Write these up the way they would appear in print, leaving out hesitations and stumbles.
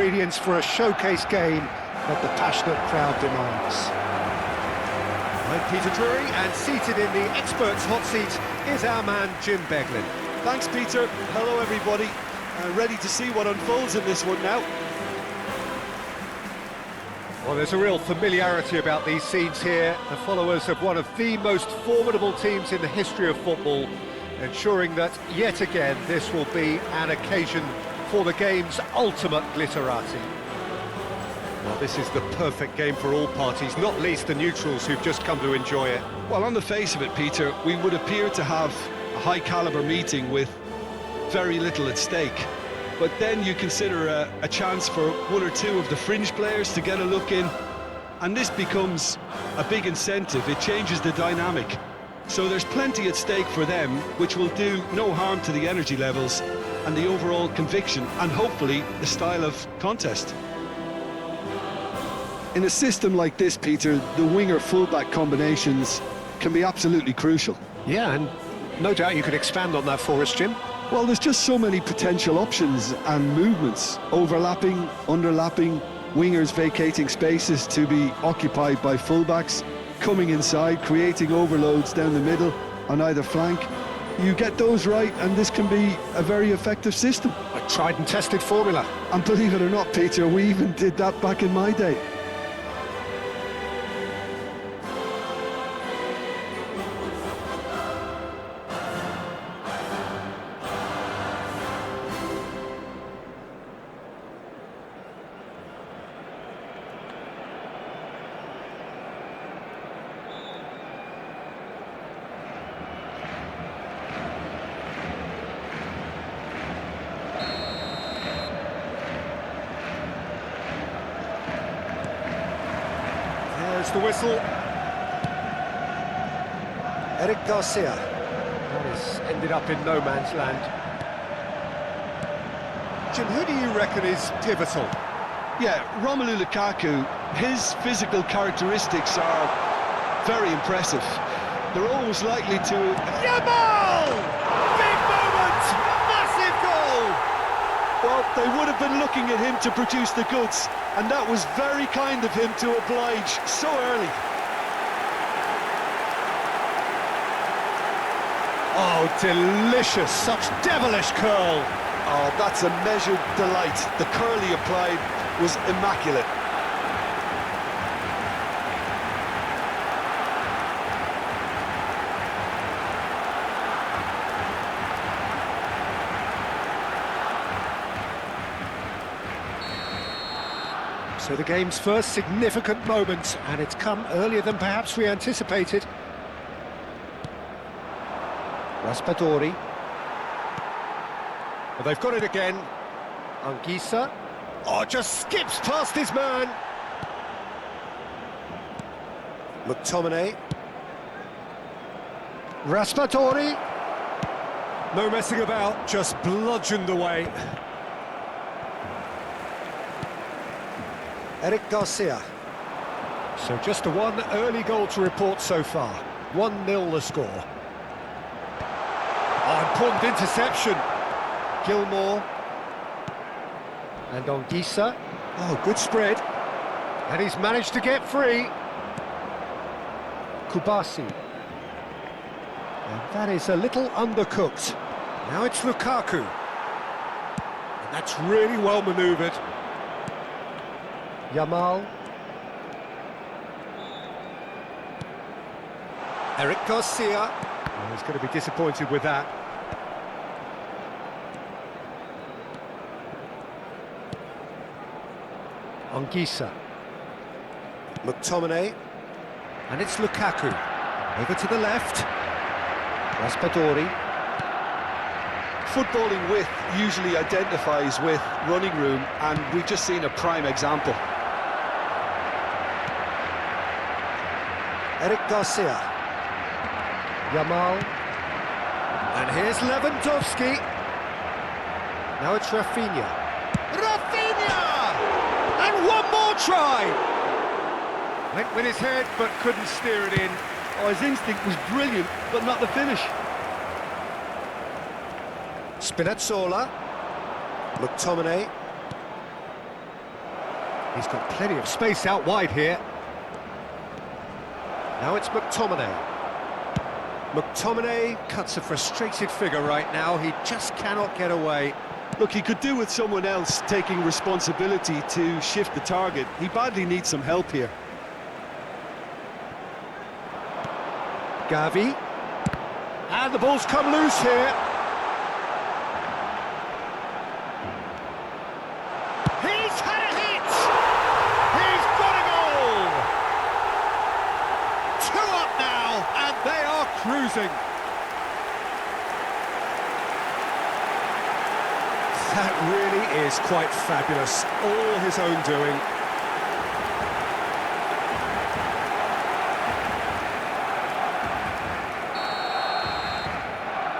ingredients for a showcase game that the passionate crowd demands. I'm Peter Drury, and seated in the experts' hot seat is our man Jim Beglin. Thanks, Peter. Hello, everybody. Ready to see what unfolds in this one now. Well, there's a real familiarity about these scenes here. The followers of one of the most formidable teams in the history of football, ensuring that, yet again, this will be an occasion for the game's ultimate glitterati. Well, this is the perfect game for all parties, not least the neutrals who've just come to enjoy it. Well, on the face of it, Peter, we would appear to have a high-caliber meeting with very little at stake. But then you consider a chance for one or two of the fringe players to get a look in, and this becomes a big incentive. It changes the dynamic. So there's plenty at stake for them, which will do no harm to the energy levels and the overall conviction, and hopefully the style of contest. In a system like this, Peter, the winger-fullback combinations can be absolutely crucial. Yeah, and no doubt you could expand on that for us, Jim. Well, there's just so many potential options and movements, overlapping, underlapping, wingers vacating spaces to be occupied by fullbacks, coming inside, creating overloads down the middle on either flank. You get those right, and this can be a very effective system. A tried and tested formula. And believe it or not, Peter, we even did that back in my day. There's the whistle. Eric Garcia. That has ended up in no man's land. Jim, who do you reckon is pivotal? Yeah, Romelu Lukaku, his physical characteristics are very impressive. They're always likely to... Yamal! Big moment! Massive goal! Well, they would have been looking at him to produce the goods, and that was very kind of him to oblige so early. Oh, delicious! Such devilish curl! Oh, that's a measured delight. The curl he applied was immaculate. So the game's first significant moment, and it's come earlier than perhaps we anticipated. Raspadori. Well, they've got it again. Anguissa. Oh, just skips past his man. McTominay. Raspadori. No messing about, just bludgeoned away. Eric Garcia. So just the one early goal to report so far. 1-0 the score. Oh, important interception. Gilmore. And Anguissa. Oh, good spread. And he's managed to get free. Kubasi. And that is a little undercooked. Now it's Lukaku. And that's really well manoeuvred. Yamal. Eric Garcia. Oh, he's going to be disappointed with that. Anguissa. McTominay. And it's Lukaku. Over to the left. Raspadori. Footballing width usually identifies with running room, and we've just seen a prime example. Eric Garcia. Yamal. And here's Lewandowski. Now it's Rafinha. Rafinha! And one more try! Went with his head, but couldn't steer it in. Oh, his instinct was brilliant, but not the finish. Spinazzola. McTominay. He's got plenty of space out wide here. Now it's McTominay. McTominay cuts a frustrated figure right now. He just cannot get away. Look, he could do with someone else taking responsibility to shift the target. He badly needs some help here. Gavi. And the ball's come loose here. He's had a hit! He's got a goal! 2 up now, and they are cruising. That really is quite fabulous. All his own doing.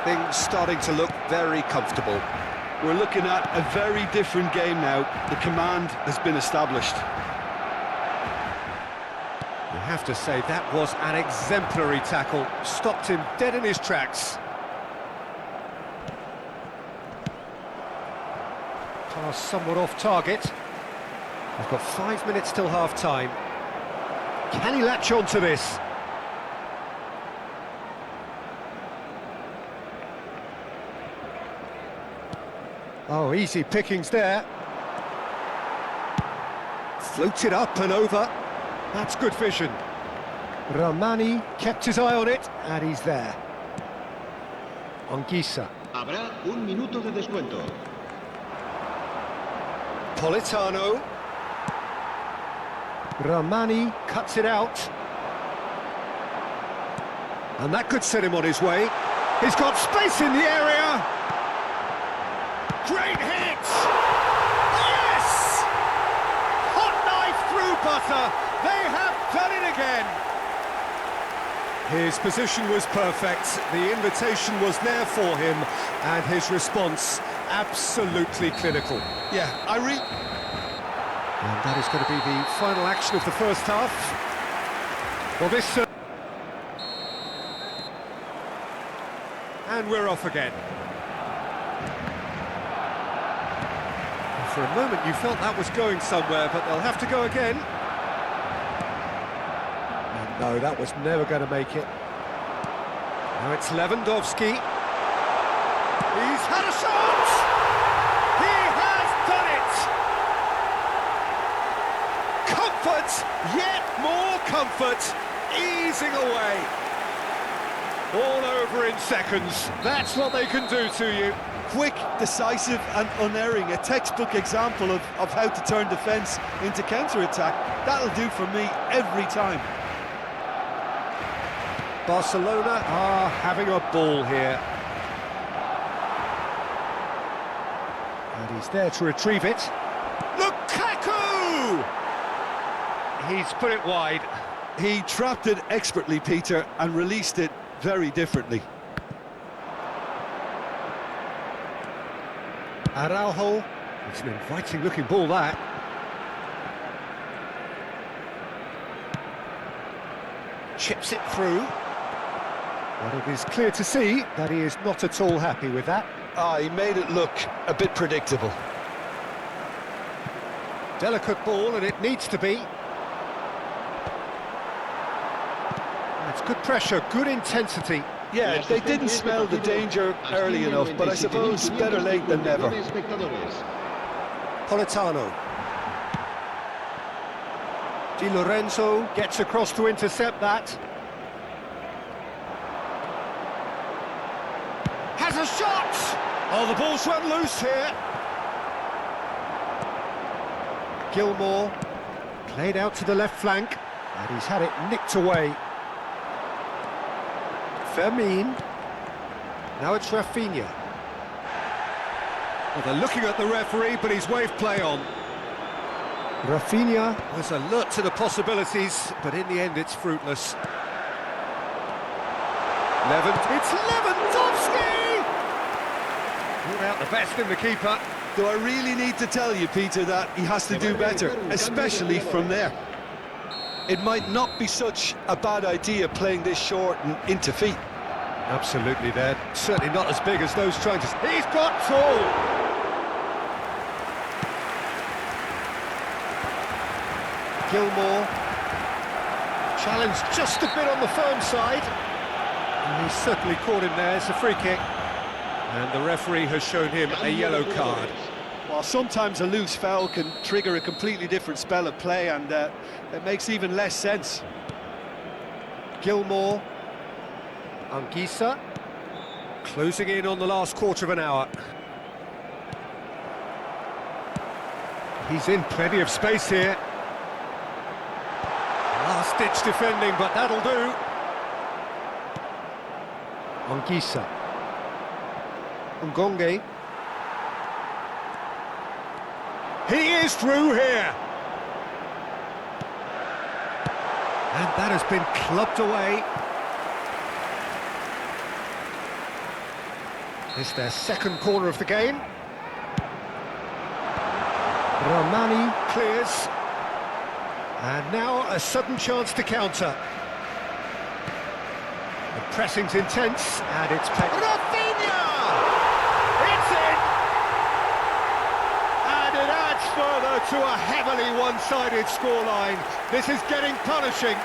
Things starting to look very comfortable. We're looking at a very different game now. The command has been established. You have to say that was an exemplary tackle. Stopped him dead in his tracks. Pass somewhat off target. We've got 5 minutes till half-time. Can he latch on to this? Oh, easy pickings there. Floated up and over. That's good vision. Ramani kept his eye on it, and he's there. Anguissa. Habrá un minuto de descuento. Politano. Ramani cuts it out. And that could set him on his way. He's got space in the area. Great hit! Yes! Hot knife through butter. They have done it again. His position was perfect. The invitation was there for him, and his response absolutely clinical. Yeah, And that is going to be the final action of the first half. Well, this... And we're off again. For a moment you felt that was going somewhere, but they'll have to go again. And no, that was never going to make it. Now it's Lewandowski. He's had a shot! He has done it! Comfort, yet more comfort, easing away. All over in seconds. That's what they can do to you. quick, decisive and unerring. A textbook example of how to turn defence into counter-attack. That'll do for me every time. Barcelona are having a ball here. And he's there to retrieve it. Lukaku! He's put it wide. He trapped it expertly, Peter, and released it very differently. Araujo. It's an inviting-looking ball, that. Chips it through. Well, it is clear to see that he is not at all happy with that. He made it look a bit predictable. Delicate ball, and it needs to be. It's good pressure, good intensity. Yeah, they didn't smell the danger early enough, but I suppose better late than never. Politano. Di Lorenzo gets across to intercept that. Has a shot! Oh, the ball's run loose here. Gilmore played out to the left flank, and he's had it nicked away. Fermin. Now it's Rafinha. Well, they're looking at the referee, but he's waved play on. Rafinha was alert to the possibilities, but in the end it's fruitless. It's Lewandowski! Pulled out the best in the keeper. Do I really need to tell you, Peter, that he has to do better, especially from there? It might not be such a bad idea playing this short and into feet. Absolutely, they're certainly not as big as those trying to... He's got tall! Gilmore. Challenge just a bit on the firm side. And he's certainly caught him there. It's a free kick. And the referee has shown him a yellow card. Well, sometimes a loose foul can trigger a completely different spell of play, and it makes even less sense. Gilmore. Anguissa. Closing in on the last quarter of an hour. He's in plenty of space here. Last-ditch defending, but that'll do. Anguissa. Ngonge. He is through here. And that has been clubbed away. It's their second corner of the game. Ramani clears. And now a sudden chance to counter. The pressing's intense, and it's Rafinha! It's in! And it adds further to a heavily one-sided scoreline. This is getting punishing.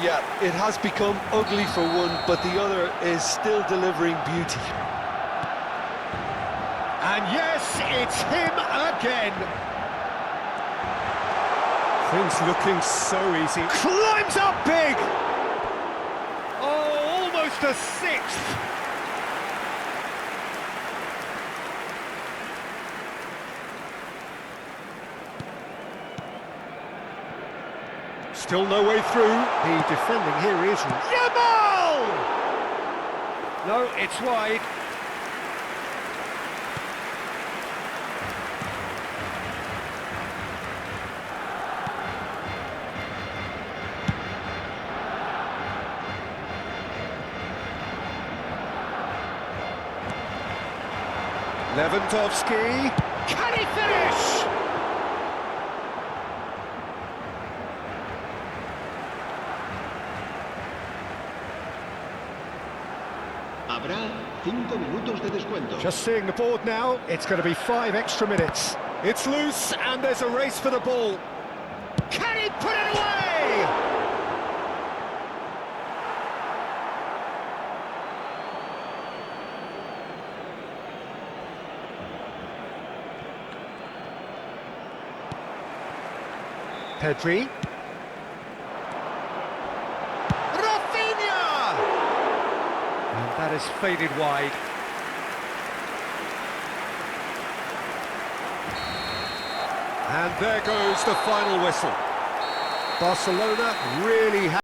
Yeah, it has become ugly for one, but the other is still delivering beauty. And yes, it's him again. Things looking so easy. Climbs up big! Oh, almost a sixth. Still no way through. The defending here is Yamal! No, it's wide. Lewandowski. Can he finish? Habrá 5 minutos de descuento. Just seeing the board now, it's going to be 5 extra minutes. It's loose, and there's a race for the ball. Can he put it away? Pedri. Rafinha! And that is faded wide. And there goes the final whistle. Barcelona really